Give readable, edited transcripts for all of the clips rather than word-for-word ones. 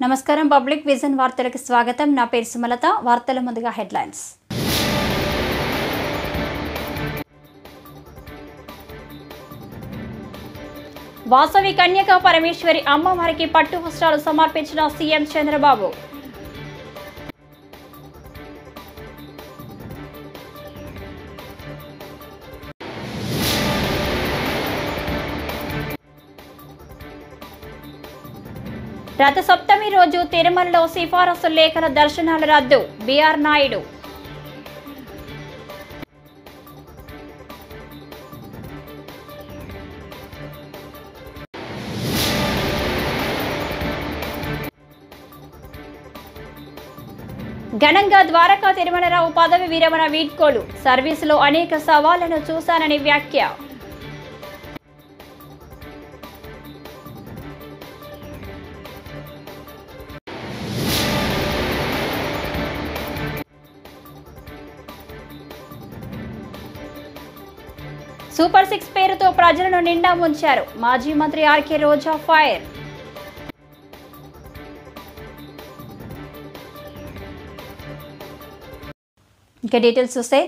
నమస్కారం public vision వార్తలకు స్వాగతం. నా పేరు సుమలత. వార్తల ముందుగా హెడ్లైన్స్. వాసవి కన్యకా పరమేశ్వరి అమ్మవారికి పట్టు వస్త్రాలు సమర్పించిన సీఎం చంద్రబాబు. రథ సప్తమి రోజు తిరుమలలో సిఫారసు లేఖల దర్శనాల రద్దు. బిఆర్ నాయుడు. ఘనంగా ద్వారకా తిరుమలరావు పదవి విరమణ వీడ్కోలు. సర్వీసులో అనేక సవాళ్లను చూశానని వ్యాఖ్య. సూపర్ 6 పేరుతో ప్రజలను నిండా ముంచారు. మాజీ మంత్రి ఆర్కే రోజా ఫైర్. ఇక డీటెయిల్స్ చూస్తే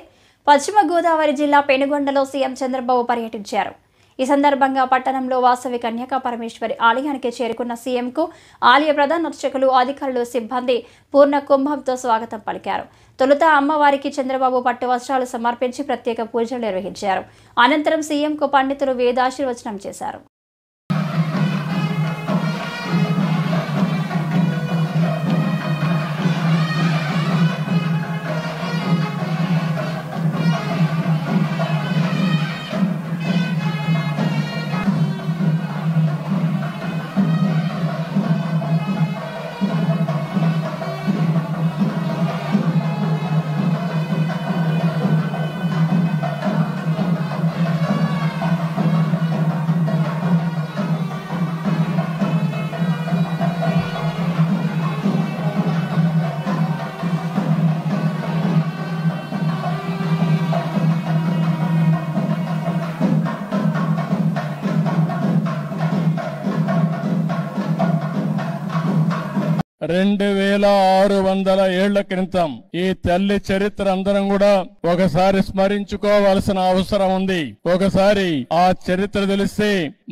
పశ్చిమ గోదావరి జిల్లా పెనుగొండలో సీఎం చంద్రబాబు పర్యటించారు. ఈ సందర్భంగా పట్టణంలో వాసవి కన్యకా పరమేశ్వరి ఆలయానికి చేరుకున్న సీఎంకు ఆలయ ప్రధాన అర్చకులు, అధికారులు, సిబ్బంది పూర్ణ కుంభంతో స్వాగతం పలికారు. తొలుత అమ్మవారికి చంద్రబాబు పట్టు వస్త్రాలు సమర్పించి ప్రత్యేక పూజలు నిర్వహించారు. అనంతరం సీఎంకు పండితులు వేదాశీర్వచనం చేశారు. రెండు 2600 ఏళ్ల క్రితం ఈ తల్లి చరిత్ర అందరం కూడా ఒకసారి స్మరించుకోవాల్సిన అవసరం ఉంది. ఒకసారి ఆ చరిత్ర తెలిస్తే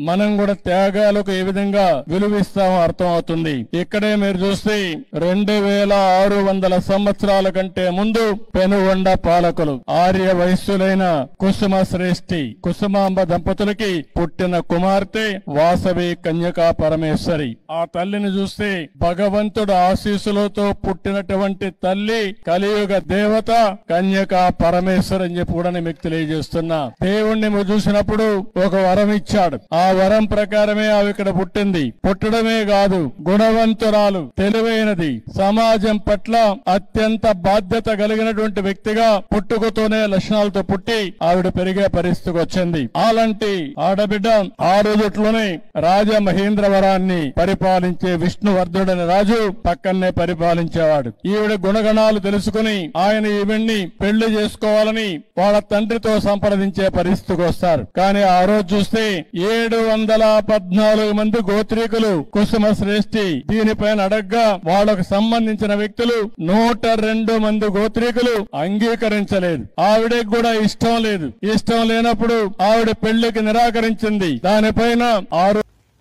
మనం కూడా త్యాగాలకు ఏ విధంగా విలువిస్తామో అర్థం అవుతుంది. ఇక్కడే మీరు చూస్తే 2600 సంవత్సరాల కంటే ముందు పెనుగొండ పాలకులు ఆర్య వయస్సులైన కుసుమ శ్రేష్ఠి కుసుమాంబ దంపతులకి పుట్టిన కుమార్తె వాసవి కన్యకా పరమేశ్వరి. ఆ తల్లిని చూస్తే భగవంతుడు ఆశీస్సులతో పుట్టినటువంటి తల్లి, కలియుగ దేవత కన్యకా పరమేశ్వరి అని చెప్పి కూడా మీకు తెలియజేస్తున్నా. దేవుణ్ణి చూసినప్పుడు ఒక వరం ఇచ్చాడు. ఆ వరం ప్రకారమే ఆమె ఇక్కడ పుట్టింది. పుట్టడమే కాదు, గుణవంతురాలు, తెలివైనది, సమాజం పట్ల అత్యంత బాధ్యత కలిగినటువంటి వ్యక్తిగా పుట్టుకతోనే లక్షణాలతో పుట్టి ఆవిడ పెరిగే పరిస్థితికి వచ్చింది. అలాంటి ఆడబిడ్డ ఆ రోజుట్లోనే రాజమహేంద్రవరాన్ని పరిపాలించే విష్ణువర్ధుడని రాజు పక్కనే పరిపాలించేవాడు. ఈవిడ గుణగణాలు తెలుసుకుని ఆయన ఈవిడ్ని పెళ్లి చేసుకోవాలని వాళ్ళ తండ్రితో సంప్రదించే పరిస్థితికి వస్తారు. కానీ ఆ రోజు చూస్తే 714 మంది గోత్రీకులు కుసుమ శ్రేష్ఠి దీనిపైన అడగ్గా వాళ్ళకు సంబంధించిన వ్యక్తులు 102 మంది గోత్రీకులు అంగీకరించలేదు. ఆవిడకి కూడా ఇష్టం లేదు. ఇష్టం లేనప్పుడు ఆవిడ పెళ్లికి నిరాకరించింది. దానిపైన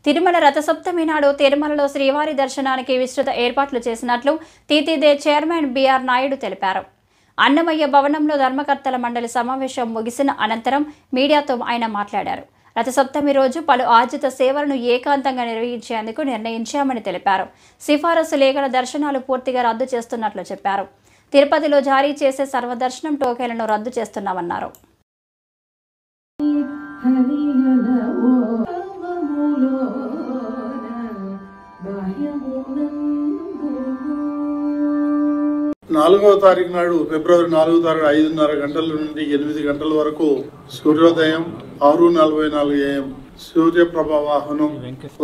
తిరుమల రథసప్తమి నాడు తిరుమలలో శ్రీవారి దర్శనానికి విస్తృత ఏర్పాట్లు చేసినట్లు టీటీడీ చైర్మన్ బిఆర్ నాయుడు తెలిపారు. అన్నమయ్య భవనంలో ధర్మకర్తల మండలి సమావేశం ముగిసిన అనంతరం మీడియాతో ఆయన మాట్లాడారు. రథసప్తమి రోజు పలు ఆర్జిత సేవలను ఏకాంతంగా నిర్వహించేందుకు నిర్ణయించామని తెలిపారు. సిఫారసు లేఖల దర్శనాలు పూర్తిగా రద్దు చేస్తున్నట్లు చెప్పారు. తిరుపతిలో జారీ చేసే సర్వదర్శనం టోకెన్లను రద్దు చేస్తున్నామన్నారు. నాలుగవ తారీఖు నాడు ఫిబ్రవరి 4వ తారీఖు 5:30 గంటల నుండి 8 గంటల వరకు సూర్యోదయం, 6:44 AM సూర్యప్రభ వాహనం,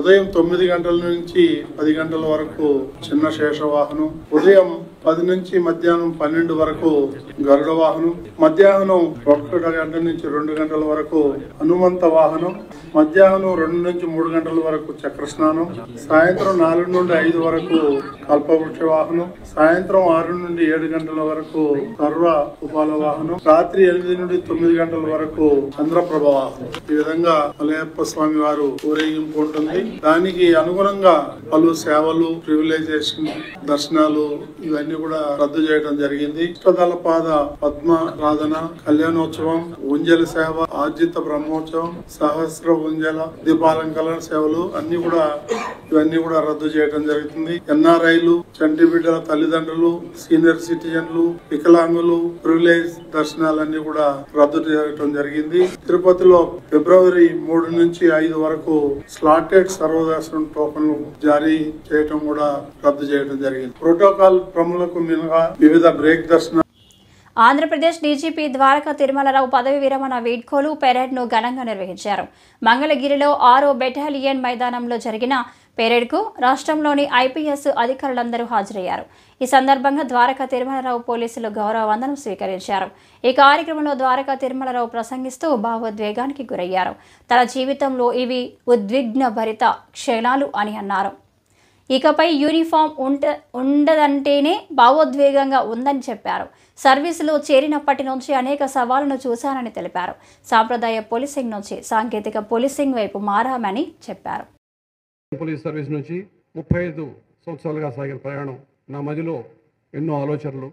ఉదయం 9 గంటల నుంచి 10 గంటల వరకు చిన్న శేష వాహనం, ఉదయం 10 నుంచి మధ్యాహ్నం 12 వరకు గరుడ వాహనం, మధ్యాహ్నం 1 గంట నుంచి 2 గంటల వరకు హనుమంత వాహనం, మధ్యాహ్నం 2 నుంచి 3 గంటల వరకు చక్ర స్నానం, సాయంత్రం 4 నుండి 5 వరకు కల్పవృక్ష వాహనం, సాయంత్రం 6 నుండి 7 గంటల వరకు సర్వ ఉపాల వాహనం, రాత్రి 8 నుండి 9 గంటల వరకు చంద్రప్రభ వాహనం. ఈ విధంగా మలయప్ప స్వామి వారు ఊరేగింపు ఉంటుంది. దానికి అనుగుణంగా పలు సేవలు, ప్రివిలైజేషన్, దర్శనాలు ఇవన్నీ కూడా రద్దు చేయడం జరిగింది. అష్టదళపాద పద్మారాధన, కళ్యాణోత్సవం, ఉంజల సేవ, ఆర్జిత బ్రహ్మోత్సవం, సహస్ర ఉంజల దీపాలంకరణ సేవలు ఇవన్నీ కూడా రద్దు చేయడం జరుగుతుంది. ఎన్ఆర్ఐలు, చంటి బిడ్డల తల్లిదండ్రులు, సీనియర్ సిటిజన్లు, వికలాంగులు ప్రివిలేజ్ దర్శనాలన్నీ కూడా రద్దు చేయడం జరిగింది. తిరుపతిలో ఫిబ్రవరి 3 నుంచి 5 వరకు స్లాటెడ్ సర్వదర్శనం టోకన్లు జారీ చేయడం కూడా రద్దు చేయడం జరిగింది. ప్రోటోకాల్ ప్రముఖులకు మినహా వివిధ బ్రేక్ దర్శనం. ఆంధ్రప్రదేశ్ డీజీపీ ద్వారకా తిరుమలరావు పదవి విరమణ వీడ్కోలు పెరేడ్ను ఘనంగా నిర్వహించారు. మంగళగిరిలో 6వ బెటాలియన్ మైదానంలో జరిగిన పెరేడ్కు రాష్ట్రంలోని ఐపీఎస్ అధికారులందరూ హాజరయ్యారు. ఈ సందర్భంగా ద్వారకా తిరుమలరావు పోలీసులు గౌరవ వందనం స్వీకరించారు. ఈ కార్యక్రమంలో ద్వారకా తిరుమలరావు ప్రసంగిస్తూ భావోద్వేగానికి గురయ్యారు. తన జీవితంలో ఇవి ఉద్విగ్న భరిత క్షణాలు అని అన్నారు. ఇకపై యూనిఫామ్ ఉండదంటేనే భావోద్వేగంగా ఉందని చెప్పారు. సర్వీసులో చేరినప్పటి నుంచి అనేక సవాళ్లను చూశానని తెలిపారు. సాంప్రదాయ పోలీసింగ్ నుంచి సాంకేతిక పోలీసింగ్ వైపు మారామని చెప్పారు. పోలీస్ సర్వీస్ నుంచి 35 సంవత్సరాలుగా సాగిన ప్రయాణం నా మదిలో ఎన్నో ఆలోచనలు,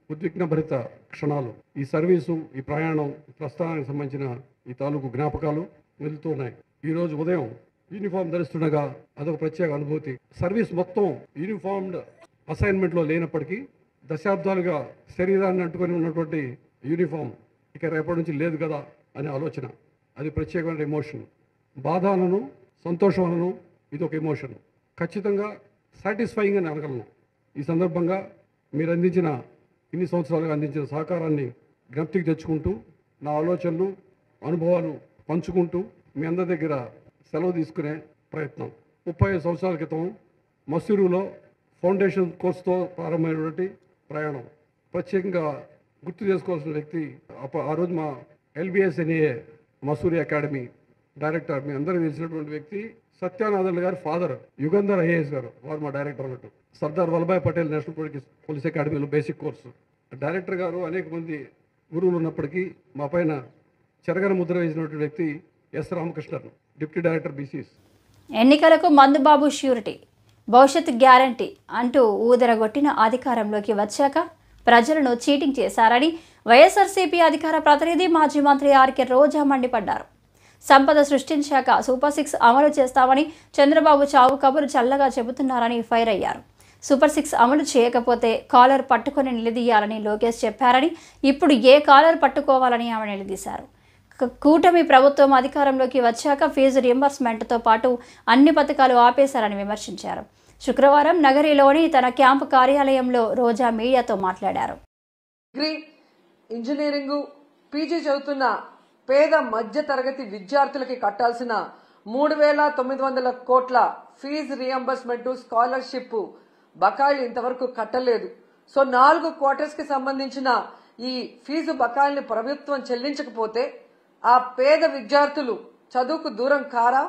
ఉద్విగ్న భరిత క్షణాలు. ఈ సర్వీసు, ఈ ప్రయాణం, ప్రస్థానానికి సంబంధించిన ఈ తాలూకు జ్ఞాపకాలు వెళ్తున్నాయి. ఈరోజు ఉదయం యూనిఫామ్ ధరిస్తుండగా అదొక ప్రత్యేక అనుభూతి. సర్వీస్ మొత్తం యూనిఫామ్డ్ అసైన్మెంట్లో లేనప్పటికీ దశాబ్దాలుగా శరీరాన్ని అంటుకొని ఉన్నటువంటి యూనిఫామ్ ఇక రేపటి నుంచి లేదు కదా అనే ఆలోచన, అది ప్రత్యేకమైన ఎమోషన్. బాధలను, సంతోషాలను ఇది ఒక ఎమోషన్. ఖచ్చితంగా సాటిస్ఫైయింగ్ అని అనగలను. ఈ సందర్భంగా మీరు అందించిన ఇన్ని సంవత్సరాలుగా అందించిన సహకారాన్ని జ్ఞప్తికి తెచ్చుకుంటూ, నా ఆలోచనలు, అనుభవాలు పంచుకుంటూ మీ అందరి దగ్గర సెలవు తీసుకునే ప్రయత్నం. 35 సంవత్సరాల క్రితం మసూరులో ఫౌండేషన్ కోర్సుతో ప్రారంభమైనటువంటి ప్రయాణం. ప్రత్యేకంగా గుర్తు చేసుకోవాల్సిన వ్యక్తి ఆ రోజు మా LBSNA మసూరి అకాడమీ డైరెక్టర్, మీ అందరికీ తెలిసినటువంటి వ్యక్తి సత్యానందన్ గారి ఫాదర్ యుగంధర్ IAS గారు, వారు మా డైరెక్టర్ అన్నట్టు. సర్దార్ వల్లభాయ్ పటేల్ నేషనల్ పోలీస్ అకాడమీలో బేసిక్ కోర్సు డైరెక్టర్ గారు. అనేక మంది గురువులు ఉన్నప్పటికీ మా పైన చెరగని ముద్ర వేసినటువంటి వ్యక్తి S. Ramakrishnan, deputy director BCS. ఎన్నికలకు మందుబాబు ష్యూరిటీ, భవిష్యత్ గ్యారంటీ అంటూ ఊదరగొట్టిన అధికారంలోకి వచ్చాక ప్రజలను చీటింగ్ చేశారని వైఎస్ఆర్సీపీ అధికార ప్రతినిధి మాజీ మంత్రి ఆర్కే రోజా మండిపడ్డారు. సంపద సృష్టించాక సూపర్ 6 అమలు చేస్తామని చంద్రబాబు చావు కబురు చల్లగా చెబుతున్నారని ఫైర్ అయ్యారు. సూపర్ 6 అమలు చేయకపోతే కాలర్ పట్టుకొని నిలదీయాలని లోకేష్ చెప్పారని, ఇప్పుడు ఏ కాలర్ పట్టుకోవాలని ఆమె నిలదీశారు. కూటమి ప్రభుత్వం అధికారంలోకి వచ్చాక ఫీజు రియంబర్స్మెంట్తో పాటు అన్ని పథకాలు ఆపేశారని విమర్శించారు. శుక్రవారం నగరిలోని తన క్యాంపు కార్యాలయంలో రోజా మీడియాతో మాట్లాడారు. డిగ్రీ, ఇంజనీరింగ్, PG చదువుతున్న పేద మధ్య తరగతి విద్యార్థులకి కట్టాల్సిన 3,900 కోట్ల ఫీజు రియంబర్స్మెంట్, స్కాలర్షిప్ బకాయిలు ఇంతవరకు కట్టలేదు. సో 4 క్వార్టర్స్ కి సంబంధించిన ఈ ఫీజు బకాయిల్ని ప్రభుత్వం చెల్లించకపోతే ఆ పేద విద్యార్థులు చదువుకు దూరం కారా?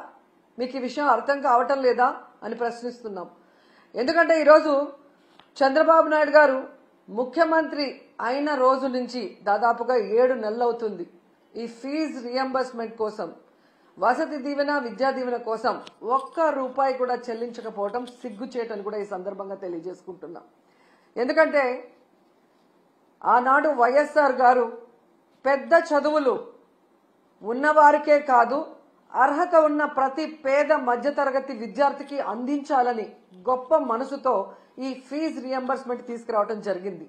మీకు ఈ విషయం అర్థం కావటం లేదా అని ప్రశ్నిస్తున్నాం. ఎందుకంటే ఈరోజు చంద్రబాబు నాయుడు గారు ముఖ్యమంత్రి అయిన రోజు నుంచి దాదాపుగా 7 నెలలు అవుతుంది. ఈ ఫీజు రియంబర్స్మెంట్ కోసం, వసతి దీవెన, విద్యా దీవెన కోసం ₹1 కూడా చెల్లించకపోవడం సిగ్గుచేటని కూడా ఈ సందర్భంగా తెలియజేసుకుంటున్నాం. ఎందుకంటే ఆనాడు వైఎస్ఆర్ గారు పెద్ద చదువులు ఉన్నవారికే కాదు, అర్హత ఉన్న ప్రతి పేద మధ్యతరగతి విద్యార్థికి అందించాలని గొప్ప మనసుతో ఈ ఫీజు రియంబర్స్మెంట్ తీసుకురావడం జరిగింది.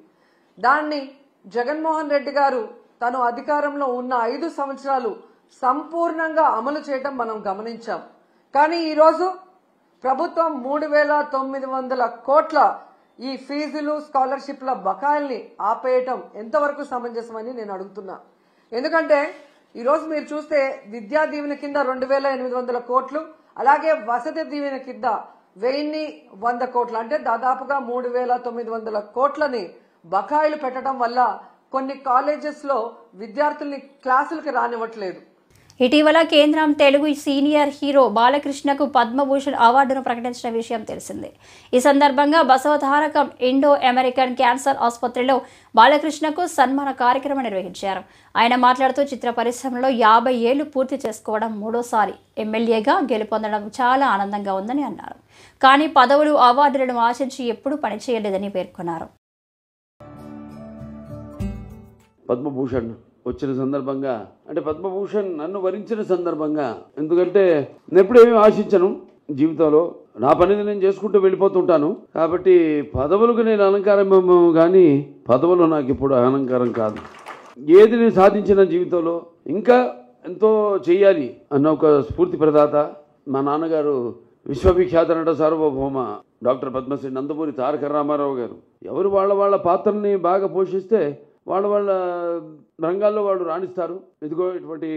దాన్ని జగన్మోహన్ రెడ్డి గారు తను అధికారంలో ఉన్న 5 సంవత్సరాలు సంపూర్ణంగా అమలు చేయడం మనం గమనించాం. కానీ ఈరోజు ప్రభుత్వం 3,900 కోట్ల ఈ ఫీజులు, స్కాలర్షిప్ల బకాయిల్ని ఆపేయటం ఎంతవరకు సమంజసమని నేను అడుగుతున్నా. ఎందుకంటే ఈరోజు మీరు చూస్తే విద్యా దీవెన కింద 2,800 కోట్లు, అలాగే వసతి దీవెన కింద 1100 కోట్లు అంటే దాదాపుగా 3900 కోట్లని బకాయిలు పెట్టడం వల్ల కొన్ని కాలేజెస్ లో విద్యార్థుల్ని క్లాసులకు రానివ్వట్లేదు. ఇటీవల కేంద్రం తెలుగు సీనియర్ హీరో బాలకృష్ణకు పద్మభూషణ్ అవార్డును ప్రకటించిన విషయం తెలిసిందే. ఈ సందర్భంగా బసవతారకం ఇండో అమెరికన్ క్యాన్సర్ ఆసుపత్రిలో బాలకృష్ణకు సన్మాన కార్యక్రమం నిర్వహించారు. ఆయన మాట్లాడుతూ చిత్ర పరిశ్రమలో 50 ఏళ్లు పూర్తి చేసుకోవడం, 3వ ఎమ్మెల్యేగా గెలుపొందడం చాలా ఆనందంగా ఉందని అన్నారు. కానీ పదవులు, అవార్డులను ఆశించి ఎప్పుడూ పనిచేయలేదని పేర్కొన్నారు. పద్మభూషణ్ వచ్చిన సందర్భంగా, అంటే పద్మభూషణ్ నన్ను వరించిన సందర్భంగా, ఎందుకంటే నేను ఎప్పుడేమీ ఆశించను జీవితంలో, నా పనిని నేను చేసుకుంటూ వెళ్ళిపోతుంటాను. కాబట్టి పదవులకు నేను అలంకారం కానీ పదవులు నాకు ఇప్పుడు అలంకారం కాదు. ఏది నేను సాధించిన జీవితంలో ఇంకా ఎంతో చేయాలి అన్న ఒక స్ఫూర్తి ప్రదాత మా నాన్నగారు, విశ్వవిఖ్యాత నట సార్వభౌమ డాక్టర్ పద్మశ్రీ నందమూరి తారక రామారావు గారు. ఎవరు వాళ్ళ పాత్రని బాగా పోషిస్తే వాళ్ళ రంగాల్లో వాళ్ళు రాణిస్తారు. ఇదిగో ఇటువంటి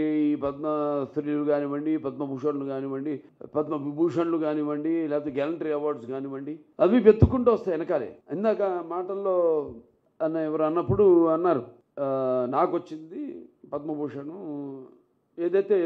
పద్మశ్రీలు కానివ్వండి, పద్మభూషణ్లు కానివ్వండి, పద్మవిభూషణ్లు కానివ్వండి, లేకపోతే గ్యాలంటరీ అవార్డ్స్ కానివ్వండి, అవి వెతుక్కుంటూ వస్తాయి వెనకాలే. ఇందాక మాటల్లో ఎవరు అన్నప్పుడు అన్నారు, నాకు వచ్చింది పద్మభూషణ్, ఏదైతే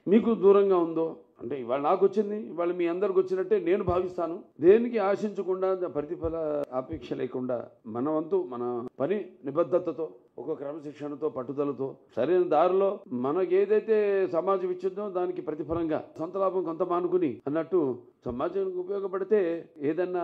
మీకు దూరంగా ఉందో, అంటే ఇవాళ నాకు వచ్చింది, ఇవాళ మీ అందరికి వచ్చినట్టే నేను భావిస్తాను. దేనికి ఆశించకుండా, ప్రతిఫల అపేక్ష లేకుండా మన వంతు మన పని నిబద్ధతతో, ఒక క్రమశిక్షణతో, పట్టుదలతో, సరైన దారిలో మనకి ఏదైతే సమాజం ఇచ్చిందో దానికి ప్రతిఫలంగా సొంత లాభం కొంత మానుకుని అన్నట్టు సమాజానికి ఉపయోగపడితే ఏదన్నా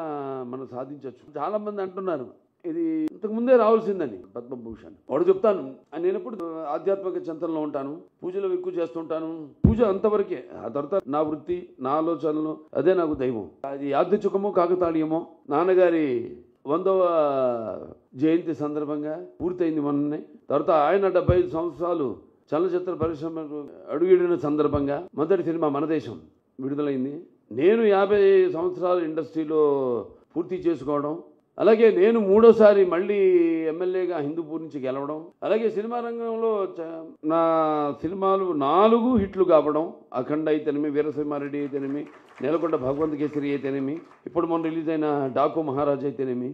మనం సాధించవచ్చు. చాలా మంది అంటున్నారు ఇది ఇంతకు ముందే రావాల్సిందని పద్మభూషణ్. వాడు చెప్తాను, నేను ఎప్పుడు ఆధ్యాత్మిక చింతనలో ఉంటాను, పూజలు ఎక్కువ చేస్తుంటాను. పూజ అంతవరకే, ఆ తర్వాత నా వృత్తి, నా ఆలోచనలు, అదే నాకు దైవం. అది యాదృచ్ఛికమో కాకతాళీయమో, నాన్నగారి 100వ జయంతి సందర్భంగా పూర్తయింది మొన్ననే. తర్వాత ఆయన 75 సంవత్సరాలు చలనచిత్ర పరిశ్రమకు అడుగిడిన సందర్భంగా మొదటి సినిమా మన దేశం విడుదలైంది. నేను 50 సంవత్సరాలు ఇండస్ట్రీలో పూర్తి చేసుకోవడం, అలాగే నేను 3వసారి మళ్ళీ ఎమ్మెల్యేగా హిందూపూర్ నుంచి గెలవడం, అలాగే సినిమా రంగంలో నా సినిమాలు 4 హిట్లు కావడం, అఖండ అయితేనేమి, వీరసింహారెడ్డి అయితేనేమి, నేలకొండ భగవంత్ కేసరి అయితేనేమి, ఇప్పుడు మొన్న రిలీజ్ అయిన డాకు మహారాజ్ అయితేనేమి.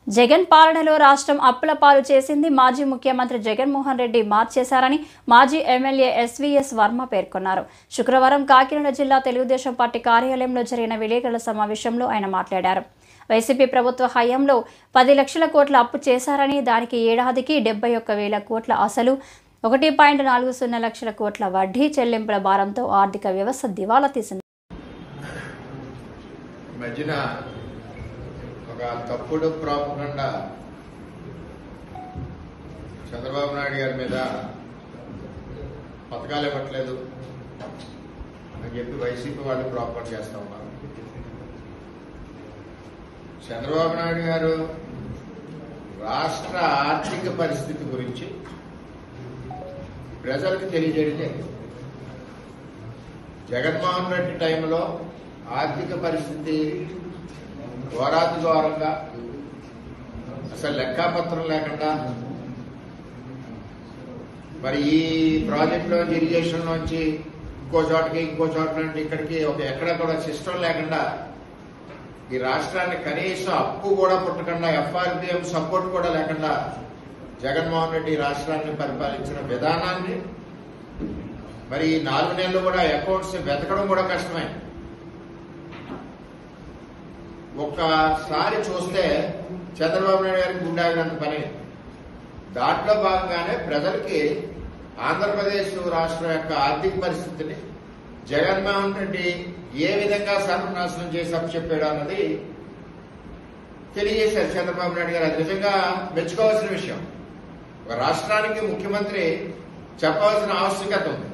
జగన్ పాలనలో రాష్ట్రం అప్పుల పాలు చేసింది మాజీ ముఖ్యమంత్రి జగన్మోహన్ రెడ్డి మార్చేశారని మాజీ ఎమ్మెల్యే ఎస్వీఎస్ వర్మ పేర్కొన్నారు. శుక్రవారం కాకినాడ జిల్లా తెలుగుదేశం పార్టీ కార్యాలయంలో జరిగిన విలేకరుల సమావేశంలో ఆయన మాట్లాడారు. వైసీపీ ప్రభుత్వ హయాంలో 10 లక్షల కోట్ల అప్పు చేశారని, దానికి ఏడాదికి 71,000 కోట్ల అసలు, 1.40 లక్షల కోట్ల వడ్డీ చెల్లింపుల భారంతో ఆర్థిక వ్యవస్థ దివాలా తీసింది. మధ్యన ఒక తప్పుడు ప్రాపగండా చంద్రబాబు నాయుడు గారి మీద పథకాలు ఇవ్వట్లేదు అని చెప్పి వైసీపీ వాళ్ళు ప్రాపగండా చేస్తా ఉన్నారు. చంద్రబాబు నాయుడు గారు రాష్ట్ర ఆర్థిక పరిస్థితి గురించి ప్రజలకు తెలియజేయడం, జగన్మోహన్ రెడ్డి టైంలో ఆర్థిక పరిస్థితి ఘోరాతి ఘోరంగా, అసలు లెక్కాపత్రం లేకుండా, మరి ఈ ప్రాజెక్టులో ఇరిగేషన్ నుంచి ఇంకో చోట నుండి ఇక్కడికి ఎక్కడ కూడా సిస్టమ్ లేకుండా, ఈ రాష్ట్రాన్ని కనీసం అప్పు కూడా పుట్టకుండా, ఎఫ్ఆర్బిఎం సపోర్ట్ కూడా లేకుండా జగన్మోహన్ రెడ్డి రాష్ట్రాన్ని పరిపాలించిన విధానాన్ని మరి 4 నెలలు కూడా అకౌంట్స్ వెతకడం కూడా కష్టమే. ఒక్కసారి చూస్తే చంద్రబాబు నాయుడు గారికి గుండాగినంత పని. దాంట్లో భాగంగానే ప్రజలకి ఆంధ్రప్రదేశ్ రాష్ట్రం యొక్క ఆర్థిక పరిస్థితిని జగన్మోహన్ రెడ్డి ఏ విధంగా సర్వనాశనం చేసి అప్పచెప్పాడు అన్నది తెలియజేశారు చంద్రబాబు నాయుడు గారు. అది నిజంగా మెచ్చుకోవాల్సిన విషయం. ఒక రాష్ట్రానికి ముఖ్యమంత్రి చెప్పవలసిన ఆవశ్యకత ఉంది.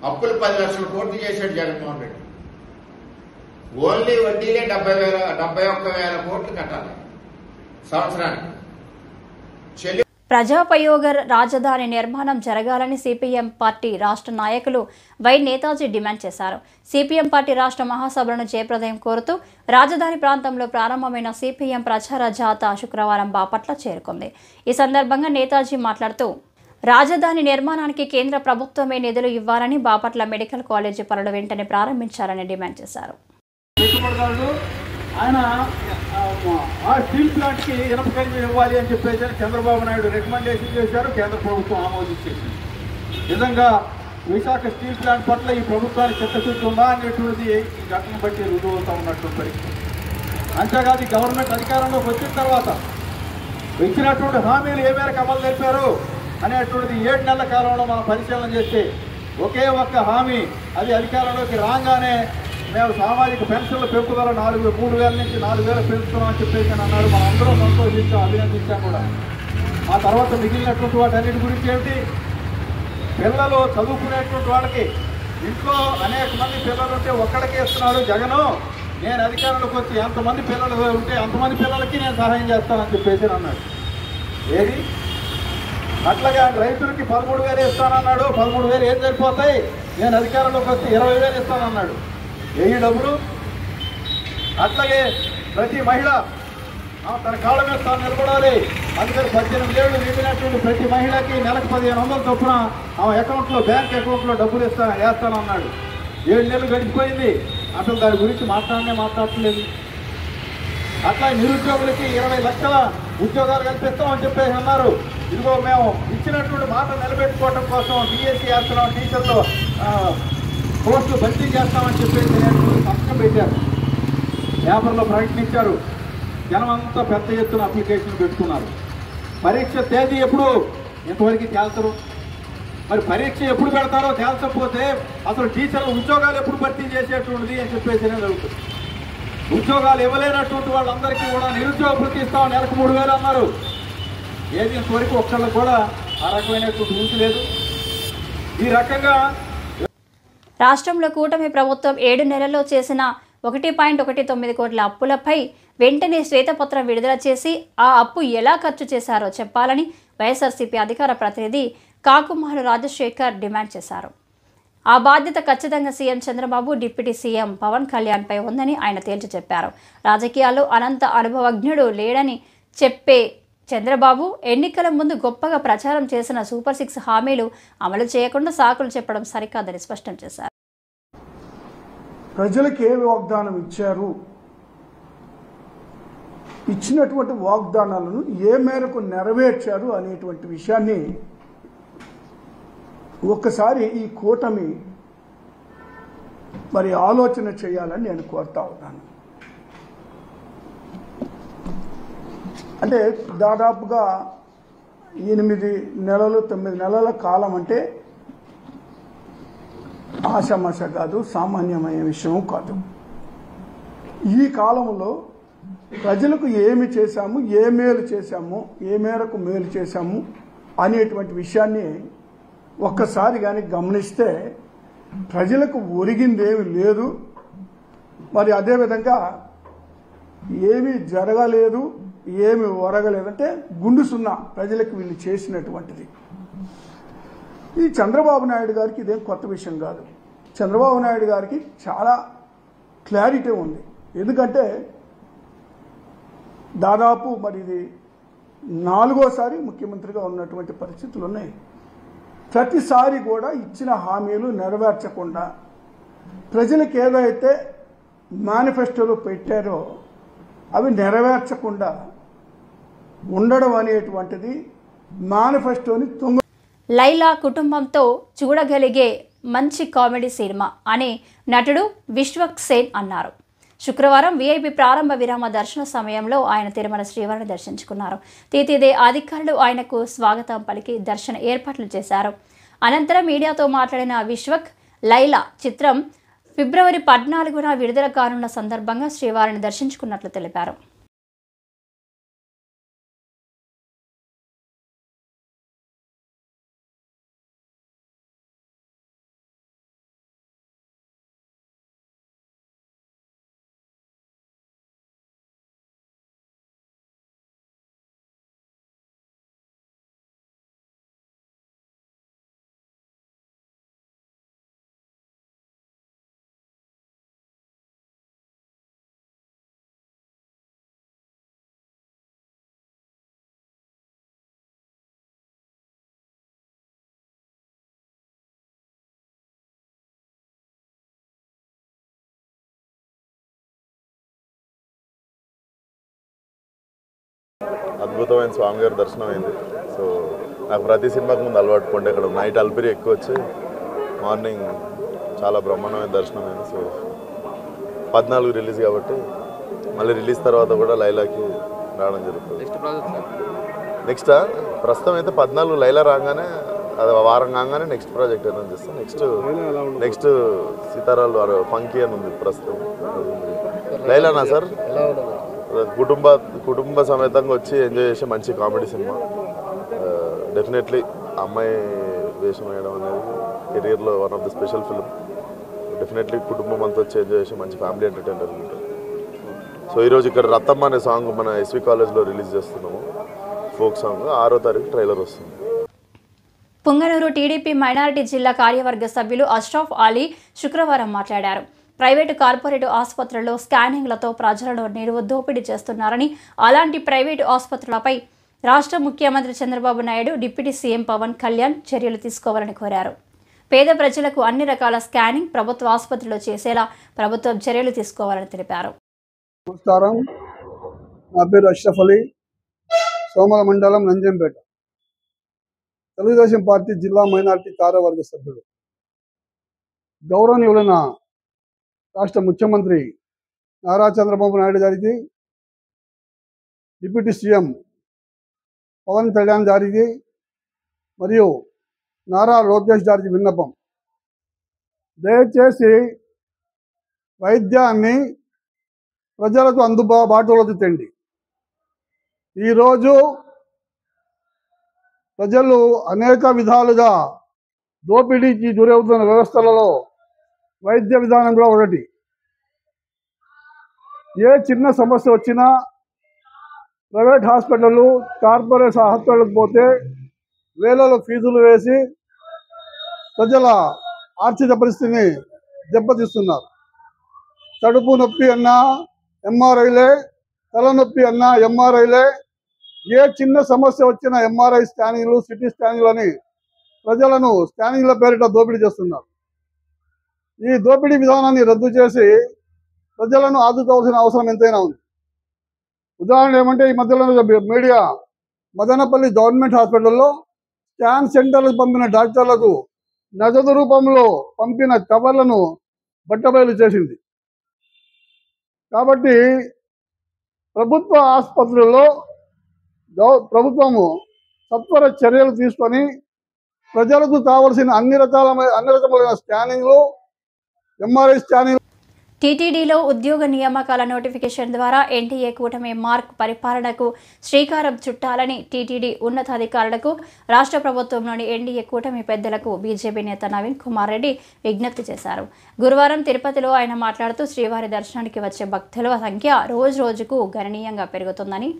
అప్పులు 10 లక్షల కోట్లు చేశాడు జగన్మోహన్ రెడ్డి. ఓన్లీ వడ్డీలే 71,000 కోట్లు కట్టాలి సంవత్సరానికి. ప్రజాపయోగ రాజధాని నిర్మాణం జరగాలని సిపిఎం పార్టీ రాష్ట్ర నాయకులు వై నేతాజీ డిమాండ్ చేశారు. సిపిఎం పార్టీ రాష్ట్ర మహాసభలను జయప్రదం కోరుతూ రాజధాని ప్రాంతంలో ప్రారంభమైన సిపిఎం ప్రచార జాథా శుక్రవారం బాపట్ల చేరుకుంది. ఈ సందర్భంగా నేతాజీ మాట్లాడుతూ రాజధాని నిర్మాణానికి కేంద్ర ప్రభుత్వమే నిధులు ఇవ్వాలని, బాపట్ల మెడికల్ కాలేజీ పనులు వెంటనే ప్రారంభించాలని డిమాండ్ చేశారు. పెట్టుబడిదారుడు ఆయన ఆ స్టీల్ ప్లాంట్కి ఇనప ఖనిజం ఇవ్వాలి అని చెప్పేసి చంద్రబాబు నాయుడు రికమెండేషన్ చేశారు, కేంద్ర ప్రభుత్వం ఆమోదించేసింది. నిజంగా విశాఖ స్టీల్ ప్లాంట్ పట్ల ఈ ప్రభుత్వానికి చిత్తశుద్ధి ఉందా అనేటువంటిది ఈ ఘటన బట్టి రుజువు అవుతా ఉన్నటువంటి పరిస్థితి. అంతేకాదు గవర్నమెంట్ అధికారంలోకి వచ్చిన తర్వాత ఇచ్చినటువంటి హామీలు ఏ మేరకు అమలు జరిపారు అనేటువంటిది 7 నెలల కాలంలో మనం పరిశీలన చేస్తే ఒకే ఒక్క హామీ, అది అధికారంలోకి రాగానే మేము సామాజిక పెన్షన్ల పెంపుదల 3,000 నుంచి 4,000 పెంచుతున్నామని చెప్పేసి అన్నారు. మనం అందరం సంతోషించాం, అభినందించాం కూడా. ఆ తర్వాత మిగిలినటువంటి వాటన్నిటి గురించి ఏమిటి, పిల్లలు చదువుకునేటువంటి వాళ్ళకి ఇంట్లో అనేక మంది పిల్లలు ఉంటే ఒక్కడికే ఇస్తున్నాడు జగను, నేను అధికారంలోకి వచ్చి ఎంతమంది పిల్లలు ఉంటే అంతమంది పిల్లలకి నేను సహాయం చేస్తానని చెప్పేసి అన్నాడు. ఏది అట్లాగే రైతులకి 13,000 ఇస్తానన్నాడు, 13,000 ఏం సరిపోతాయి, నేను అధికారంలోకి వచ్చి 20,000 ఇస్తానన్నాడు. ఏ డబ్బులు. అట్లాగే ప్రతి మహిళ తన కాళ్ళ మీద తాను నిలబడాలి, అందుకని 18 ఏళ్ళు నిండినటువంటి ప్రతి మహిళకి నెలకు 1,500 చొప్పున ఆమె అకౌంట్లో, బ్యాంక్ అకౌంట్లో డబ్బులు వేస్తానన్నాడు. 7 నెలలు గడిచిపోయింది, అసలు దాని గురించి మాట్లాడట్లేదు. అట్లా నిరుద్యోగులకి 20 లక్షల ఉద్యోగాలు కల్పిస్తామని చెప్పేసి అన్నారు. ఇదిగో మేము ఇచ్చినటువంటి మాట నిలబెట్టుకోవడం కోసం డిఎస్సీ వేస్తున్నాం, టీచర్లు పోస్టులు భర్తీ చేస్తామని చెప్పేసి సంతకం పెట్టారు, పేపర్లో ప్రకటించారు. జనం అంతా పెద్ద ఎత్తున అప్లికేషన్ పెట్టుకున్నారు. పరీక్ష తేదీ ఎప్పుడు ఇంతవరకు తేల్చరు. మరి పరీక్ష ఎప్పుడు పెడతారో తేల్చకపోతే అసలు టీచర్ల ఉద్యోగాలు ఎప్పుడు భర్తీ చేసేటువంటిది అని చెప్పేసి జరుగుతుంది. ఉద్యోగాలు ఇవ్వలేనటువంటి వాళ్ళందరికీ కూడా నిరుద్యోగ భృతి ఇస్తాం, నెలకు 3,000 అన్నారు. ఏది ఇంతవరకు ఒక్కళ్ళకు కూడా ఆ రకమైనటువంటి ఊసి లేదు. ఈ రకంగా రాష్ట్రంలో కూటమి ప్రభుత్వం 7 నెలల్లో చేసిన 1.19 కోట్ల అప్పులపై వెంటనే శ్వేతపత్రం విడుదల చేసి ఆ అప్పు ఎలా ఖర్చు చేశారో చెప్పాలని వైఎస్ఆర్సీపీ అధికార ప్రతినిధి కాకుమారు రాజశేఖర్ డిమాండ్ చేశారు. ఆ బాధ్యత ఖచ్చితంగా CM Chandrababu, deputy CM Pavan కళ్యాణ్పై ఉందని ఆయన తేల్చి చెప్పారు. రాజకీయాల్లో అనంత అనుభవజ్ఞుడు లేడని చెప్పే చంద్రబాబు ఎన్నికల ముందు గొప్పగా ప్రచారం చేసిన సూపర్ 6 హామీలు అమలు చేయకుండా సాకులు చెప్పడం సరికాదని స్పష్టం చేశారు. ప్రజలకు ఏ వాగ్దానం ఇచ్చారు, ఇచ్చినటువంటి వాగ్దానాలను ఏ మేరకు నెరవేర్చారు అనేటువంటి విషయాన్ని ఒక్కసారి ఈ కూటమి మరి ఆలోచన చేయాలని నేను కోరుతా ఉన్నాను. అంటే దాదాపుగా 8 నెలలు 9 నెలల కాలం అంటే ఆషామాష కాదు, సామాన్యమైన విషయం కాదు. ఈ కాలంలో ప్రజలకు ఏమి చేశాము, ఏ మేలు చేశాము, ఏ మేరకు మేలు చేశాము అనేటువంటి విషయాన్ని ఒక్కసారి కానీ గమనిస్తే ప్రజలకు ఒరిగిందేమి లేదు. మరి అదేవిధంగా ఏమీ జరగలేదు, ఏమి ఒరగలేదంటే గుండు సున్నా ప్రజలకు వీళ్ళు చేసినటువంటిది. ఈ చంద్రబాబు నాయుడు గారికి ఇదేం కొత్త విషయం కాదు. చంద్రబాబు నాయుడు గారికి చాలా క్లారిటీ ఉంది. ఎందుకంటే దాదాపు మరి ఇది 4వసారి ముఖ్యమంత్రిగా ఉన్నటువంటి పరిస్థితులు ఉన్నాయి. ప్రతిసారి కూడా ఇచ్చిన హామీలు నెరవేర్చకుండా ప్రజలకు ఏదైతే మేనిఫెస్టోలో పెట్టారో అవి నెరవేర్చకుండా ఉండడం అనేటువంటిది మేనిఫెస్టోని లైలా కుటుంబంతో చూడగలిగే మంచి కామెడీ సినిమా అని నటుడు విశ్వక్ సేన్ అన్నారు. శుక్రవారం వీఐపీ ప్రారంభ విరామ దర్శన సమయంలో ఆయన తిరుమల శ్రీవారిని దర్శించుకున్నారు. తీతిదే అధికారులు ఆయనకు స్వాగతం పలికి దర్శన ఏర్పాట్లు చేశారు. అనంతరం మీడియాతో మాట్లాడిన విశ్వక్, లైలా చిత్రం ఫిబ్రవరి 14న విడుదల కానున్న సందర్భంగా శ్రీవారిని దర్శించుకున్నట్లు తెలిపారు. అద్భుతమైన స్వామి గారి దర్శనం అయింది. సో నాకు ప్రతి సినిమాకి ముందు అలవాటు పండి ఇక్కడ నైట్ అల్పిరి ఎక్కువ వచ్చి మార్నింగ్ చాలా బ్రహ్మాండమైన దర్శనం అయింది. సో 14 రిలీజ్ కాబట్టి మళ్ళీ రిలీజ్ తర్వాత కూడా లైలాకి రావడం జరుగుతుంది. నెక్స్ట్ ప్రస్తుతం అయితే 14 లైలా రాగానే అది వారం కాగానే నెక్స్ట్ ప్రాజెక్ట్ ఏదైనా చేస్తాం. నెక్స్ట్ సీతారాలు ఫంకీ అని ఉంది ప్రస్తుతం. లైలానా సార్ కుటుంబ సమేతంగా వచ్చి ఎంజాయ్ చేసే మంచి కామెడీ సినిమా. డెఫినెట్లీ అమ్మాయి వేషం వేయడం అనేది కెరియర్లో one of the special film. Definitely కుటుంబం అంతా వచ్చి ఎంజాయ్ చేసే మంచి ఫ్యామిలీ ఎంటర్టైనర్ ఉంటుంది. సో ఈరోజు ఇక్కడ రత్తమ్మ అనే సాంగ్ మన ఎస్వి కాలేజ్లో రిలీజ్ చేస్తున్నాము. ఫోక్ సాంగ్ 6వ తారీఖు ట్రైలర్ వస్తుంది. పుంగనూరు టీడీపీ మైనారిటీ జిల్లా కార్యవర్గ సభ్యులు అష్రఫ్ అలీ శుక్రవారం మాట్లాడారు. ప్రైవేటు కార్పొరేట్ ఆసుపత్రుల్లో స్కానింగ్లతో ప్రజలను నిలువ దోపిడీ చేస్తున్నారని, అలాంటి ప్రైవేటు ఆసుపత్రులపై రాష్ట్ర ముఖ్యమంత్రి చంద్రబాబు నాయుడు, డిప్యూటీ సీఎం పవన్ కళ్యాణ్ చర్యలు తీసుకోవాలని కోరారు. పేద ప్రజలకు అన్ని రకాల స్కానింగ్ ప్రభుత్వ ఆసుపత్రిలో చేసేలా ప్రభుత్వం చర్యలు తీసుకోవాలని తెలిపారు. నమస్కారం, నా పేరు అష్రఫ్ అలీ, సోమల మండలం నంజంపేట, తెలుగుదేశం పార్టీ జిల్లా మైనార్టీ కార్యవర్గ సభ్యుడు. గౌరవనీయులైన రాష్ట్ర ముఖ్యమంత్రి నారా చంద్రబాబు నాయుడు గారికి, డిప్యూటీ సీఎం పవన్ కళ్యాణ్ గారికి మరియు నారా లోకేష్ గారికి విన్నపం. దయచేసి వైద్యాన్ని ప్రజలకు అందుబాటులోకి తెండి. ఈరోజు ప్రజలు అనేక విధాలుగా దోపిడీకి గురవుతున్న వ్యవస్థలలో వైద్య విధానం కూడా ఒకటి. ఏ చిన్న సమస్య వచ్చినా ప్రైవేట్ హాస్పిటళ్ళు, కార్పొరేట్ హాస్పిటల్కి పోతే వేలలో ఫీజులు వేసి ప్రజల ఆర్థిక పరిస్థితిని దెబ్బతీస్తున్నారు. కడుపు నొప్పి అన్నా ఎంఆర్ఐలే, తలనొప్పి అన్నా ఎంఆర్ఐలే, ఏ చిన్న సమస్య వచ్చినా ఎంఆర్ఐ స్కానింగ్లు, సిటీ స్కానింగ్లు అని ప్రజలను స్కానింగ్ల పేరిట దోపిడీ చేస్తున్నారు. ఈ దోపిడీ విధానాన్ని రద్దు చేసి ప్రజలను ఆదుకోవాల్సిన అవసరం ఎంతైనా ఉంది. ఉదాహరణ ఏమంటే, ఈ మధ్యలో మీడియా మదనపల్లి గవర్నమెంట్ హాస్పిటల్లో స్కాన్ సెంటర్లకు పంపిన డాక్టర్లకు నగదు రూపంలో పంపిన కవర్లను బట్టబయలు చేసింది. కాబట్టి ప్రభుత్వ ఆసుపత్రుల్లో ప్రభుత్వము సత్వర చర్యలు తీసుకొని ప్రజలకు కావలసిన అన్ని రకములైన స్కానింగ్లు, ఎంఆర్ఐ స్కానింగ్. టీటీడీలో ఉద్యోగ నియామకాల నోటిఫికేషన్ ద్వారా ఎన్డీఏ కూటమి మార్క్ పరిపాలనకు శ్రీకారం చుట్టాలని టీటీడీ ఉన్నతాధికారులకు, రాష్ట్ర ప్రభుత్వంలోని ఎన్డీఏ కూటమి పెద్దలకు బీజేపీ నేత నవీన్ కుమార్ రెడ్డి విజ్ఞప్తి చేశారు. గురువారం తిరుపతిలో ఆయన మాట్లాడుతూ శ్రీవారి దర్శనానికి వచ్చే భక్తుల సంఖ్య రోజుకు గణనీయంగా పెరుగుతుందని,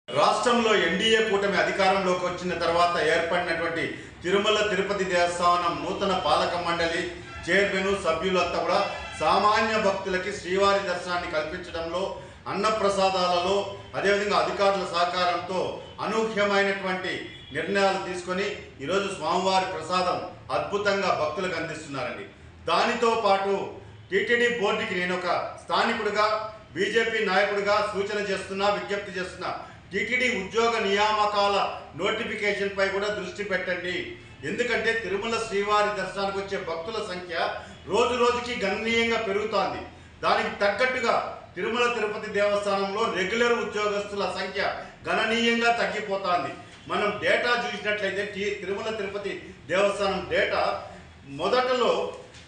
రాష్ట్రంలో ఎన్డీఏ కూటమి అధికారంలోకి వచ్చిన తర్వాత ఏర్పడినటువంటి తిరుమల తిరుపతి దేవస్థానం నూతన పాలక మండలి చైర్మన్ సభ్యులంతా కూడా సామాన్య భక్తులకి శ్రీవారి దర్శనాన్ని కల్పించడంలో, అన్నప్రసాదాలలో, అదేవిధంగా అధికారుల సహకారంతో అనూహ్యమైనటువంటి నిర్ణయాలు తీసుకొని ఈరోజు స్వామివారి ప్రసాదం అద్భుతంగా భక్తులకు అందిస్తున్నారండి. దానితో పాటు టీటీడీ బోర్డుకి నేను ఒక స్థానికుడిగా, బీజేపీ నాయకుడిగా సూచన చేస్తున్నా, విజ్ఞప్తి చేస్తున్నా. టీటీడీ ఉద్యోగ నియామకాల నోటిఫికేషన్ పై కూడా దృష్టి పెట్టండి. ఎందుకంటే తిరుమల శ్రీవారి దర్శనానికి వచ్చే భక్తుల సంఖ్య రోజుకి గణనీయంగా పెరుగుతోంది. దానికి తగ్గట్టుగా తిరుమల తిరుపతి దేవస్థానంలో రెగ్యులర్ ఉద్యోగస్తుల సంఖ్య గణనీయంగా తగ్గిపోతోంది. మనం డేటా చూసినట్లయితే తిరుమల తిరుపతి దేవస్థానం డేటా మొదటలో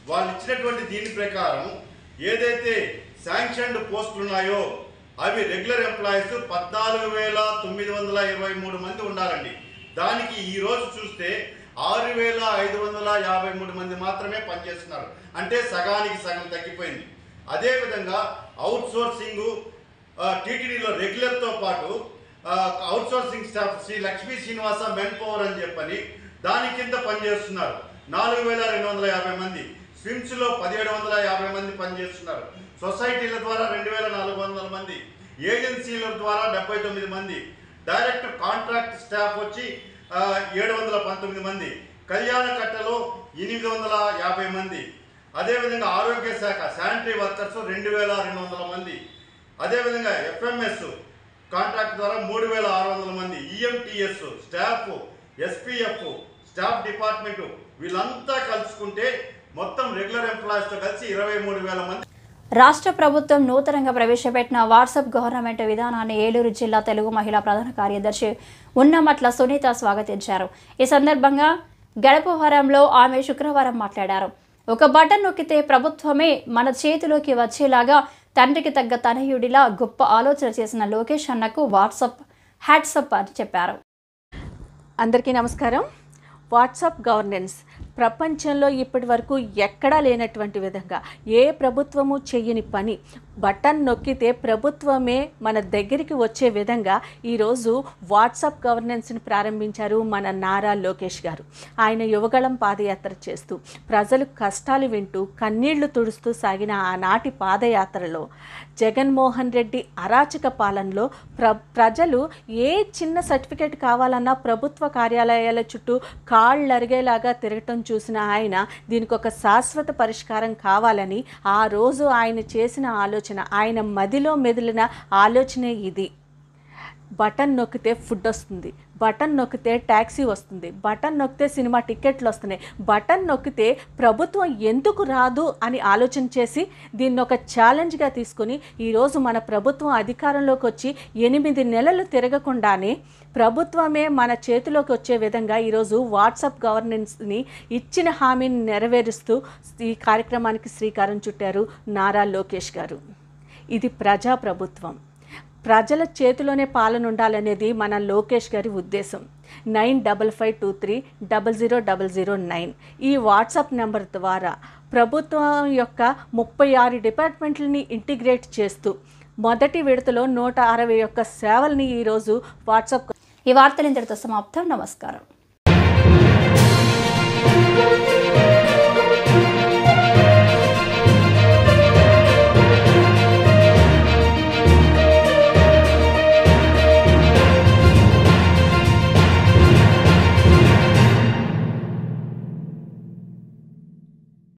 వాళ్ళు ఇచ్చినటువంటి దీని ప్రకారం ఏదైతే శాంక్షన్డ్ పోస్టులు ఉన్నాయో అవి రెగ్యులర్ ఎంప్లాయీస్ 14,923 మంది ఉండాలండి. దానికి ఈరోజు చూస్తే 6,553 మంది మాత్రమే పనిచేస్తున్నారు. అంటే సగానికి సగం తగ్గిపోయింది. అదేవిధంగా అవుట్ సోర్సింగ్ టీటీడీలో రెగ్యులర్తో పాటు out sourcing staff Sri Lakshmi Srinivasa men power అని చెప్పని దాని కింద పనిచేస్తున్నారు 4,250 మంది. స్విమ్స్లో 1,750 మంది పనిచేస్తున్నారు. సొసైటీల ద్వారా 2,400 మంది, ఏజెన్సీల ద్వారా 79 మంది, డైరెక్ట్ కాంట్రాక్ట్ స్టాఫ్ వచ్చి 719 మంది, కళ్యాణ కట్టలో 850 మంది, అదేవిధంగా ఆరోగ్య శాఖ శానిటరీ వర్కర్స్ 2,200 మంది, అదేవిధంగా ఎఫ్ఎంఎస్ కాంట్రాక్ట్ ద్వారా 3,600 మంది ఈఎంటీఎస్ స్టాఫ్, ఎస్పీఎఫ్ స్టాఫ్ డిపార్ట్మెంట్ వీళ్ళంతా కలుసుకుంటే మొత్తం రెగ్యులర్ ఎంప్లాయీస్తో కలిసి 23,000 మంది. రాష్ట్ర ప్రభుత్వం నూతనంగా ప్రవేశపెట్టిన వాట్సాప్ గవర్నమెంట్ విధానాన్ని ఏలూరు జిల్లా తెలుగు మహిళా ప్రధాన కార్యదర్శి ఉన్నమట్ల సునీత స్వాగతించారు. ఈ సందర్భంగా గడపవరంలో ఆమె శుక్రవారం మాట్లాడారు. ఒక బటన్ నొక్కితే ప్రభుత్వమే మన చేతిలోకి వచ్చేలాగా తండ్రికి తగ్గ తనయుడిలా గొప్ప ఆలోచన చేసిన లోకేష్ అన్నకు వాట్సాప్ హ్యాట్సప్ అని చెప్పారు. అందరికీ నమస్కారం. వాట్సాప్ గవర్నెన్స్ ప్రపంచంలో ఇప్పటి వరకు ఎక్కడా లేనటువంటి విధంగా ఏ ప్రభుత్వము చెయ్యని పని బటన్ నొక్కితే ప్రభుత్వమే మన దగ్గరికి వచ్చే విధంగా ఈరోజు వాట్సాప్ గవర్నెన్స్ని ప్రారంభించారు మన నారా లోకేష్ గారు. ఆయన యువగళం పాదయాత్ర చేస్తూ ప్రజలు కష్టాలు వింటూ కన్నీళ్లు తుడుస్తూ సాగిన ఆనాటి పాదయాత్రలో జగన్మోహన్ రెడ్డి అరాచక పాలనలో ప్రజలు ఏ చిన్న సర్టిఫికేట్ కావాలన్నా ప్రభుత్వ కార్యాలయాల చుట్టూ కాళ్ళు అరిగేలాగా తిరగటం చూసిన ఆయన దీనికి ఒక శాశ్వత పరిష్కారం కావాలని ఆ రోజు ఆయన చేసిన ఆలోచన, ఆయన మదిలో మెదిలిన ఆలోచనే ఇది. బటన్ నొక్కితే ఫుడ్ వస్తుంది, బటన్ నొక్కితే ట్యాక్సీ వస్తుంది, బటన్ నొక్కితే సినిమా టికెట్లు వస్తున్నాయి, బటన్ నొక్కితే ప్రభుత్వం ఎందుకు రాదు అని ఆలోచన చేసి దీన్ని ఒక ఛాలెంజ్గా తీసుకొని ఈరోజు మన ప్రభుత్వం అధికారంలోకి వచ్చి 8 నెలలు తిరగకుండానే ప్రభుత్వమే మన చేతిలోకి వచ్చే విధంగా ఈరోజు వాట్సాప్ గవర్నెన్స్ని ఇచ్చిన హామీని నెరవేరుస్తూ ఈ కార్యక్రమానికి శ్రీకారం చుట్టారు నారా లోకేష్ గారు. ఇది ప్రజాప్రభుత్వం, ప్రజల చేతిలోనే పాలన ఉండాలనేది మన లోకేష్ గారి ఉద్దేశం. 9552300009 ఈ వాట్సాప్ నెంబర్ ద్వారా ప్రభుత్వం యొక్క 36 డిపార్ట్మెంట్లని ఇంటిగ్రేట్ చేస్తూ మొదటి విడతలో 161 సేవల్ని ఈరోజు వాట్సాప్. ఈ వార్తలు ఇంతటితో సమాప్తం. నమస్కారం.